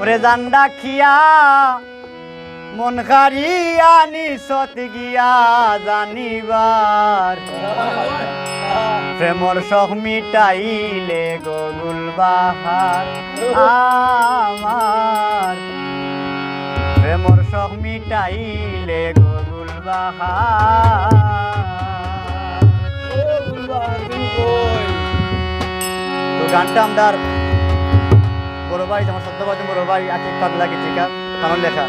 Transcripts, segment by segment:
ওরে জান ডাকিয়া মন হারিয়া নিশত গিয়া জানিবার প্রেমর শখ মিটাইলে গগুল বাহার আমার প্রেমর শখ মিটাইলে গগুল বাহার। তো গানটা আমার বড় ভাই আমার সত্যবাদী বড় ভাই আকিব পাগলা গীতিকা আমার লেখা।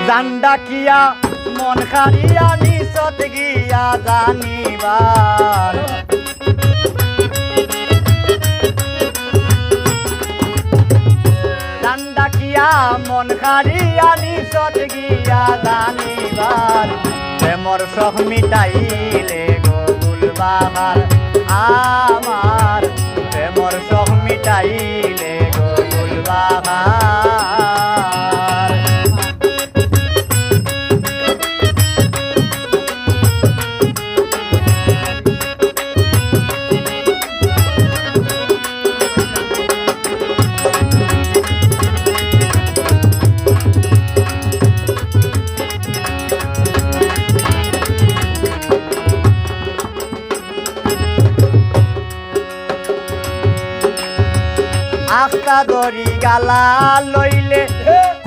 জান ডাকিয়া মন হারিয়া নিশত গিয়া জানিবার জান ডাকিয়া মন হারিয়া নিশত গিয়া জানিবার প্রেমর শখ মিটাইলে গগুল বাহার আমার প্রেমর শখ মিটাইলে গগুল বাহার। আখটা দড়ি গালা লইলে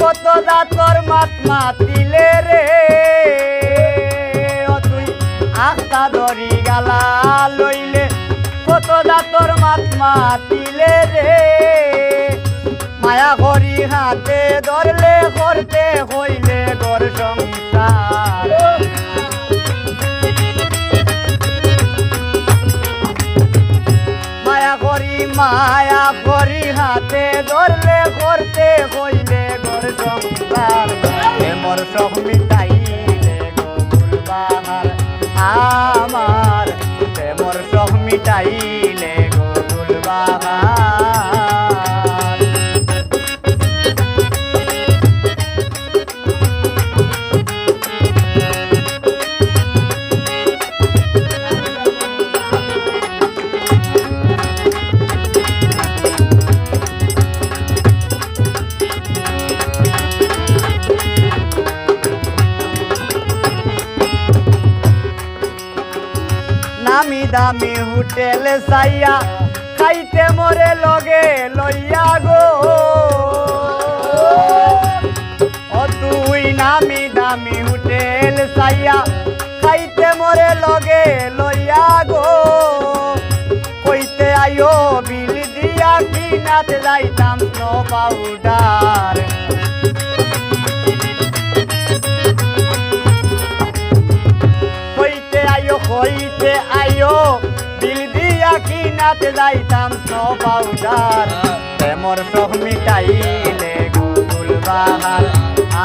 কত জাতর মাত মাতিলে রে ও তুই আখটা দড়ি গালা লইলে কত জাতর মাত মাতিলে রে মায়া করি হাতে ধরলে করতে হইলে ঘর সংসার মায়া করি হাতে ধরলে করতে হইলে ঘর সংসার প্রেমর শখ মিটাইলে গগুল বাহার আমার প্রেমর শখ মিটাইলে গগুল বাহার। নামি দামি হোটেল চাইয়া খাইতে মরে লগে লইয়া গো ও তুই নামি দামি হোটেল চাইয়া খাইতে মরে লগে লইয়া গো কইতে আইও বিল দিয়া কিনাতে যাইতাম স্নো পাউডার হইতে আইও বিল দিয়া কিনাতে যাইতাম স্নো পাউডার প্রেমর শখ মিটাইলে গগুল বাহার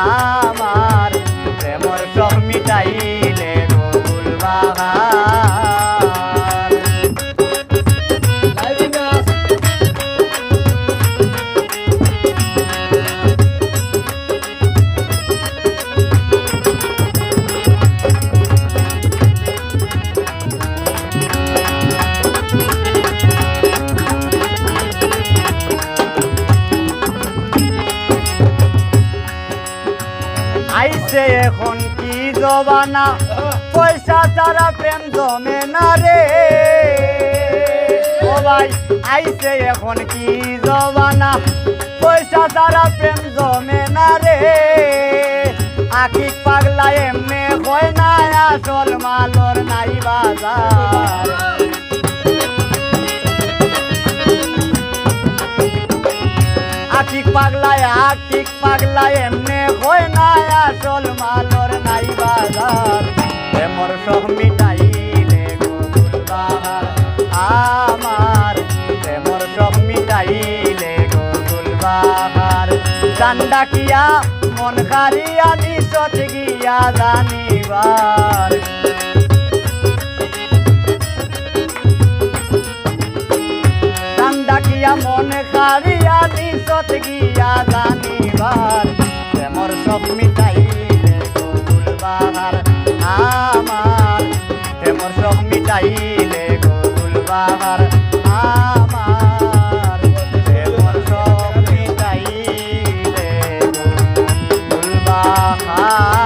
আমার প্রেমর শখ মিটাইলে গগুল বাহার। আইছে এখন কি জবানা পয়সা ছাড়া প্রেম জমে না রে ও ভাই আইছে এখন কি জবানা পয়সা ছাড়া প্রেম জমে না রে আকিব পাগলা এমনে হয় না আসল মালর নাই বাজার আকিব পাগলা এমনে হয় না আসল মালর নাই বাজার প্রেমর শখ মিটাইলে গগুল বাহার আমার প্রেমর শখ মিটাইলে গগুল বাহার। জান ডাকিয়া মন হারিয়া নিশত গিয়া জানিবার জান ডাকিয়া মন হারিয়া নিশত গিয়া জানিবার প্রেমর শখ মিটাইলে গগুল বাহার আমার মিটাইলে গো গুলবাহার আমার এমন সব মিটাইলে গো গুলবাহার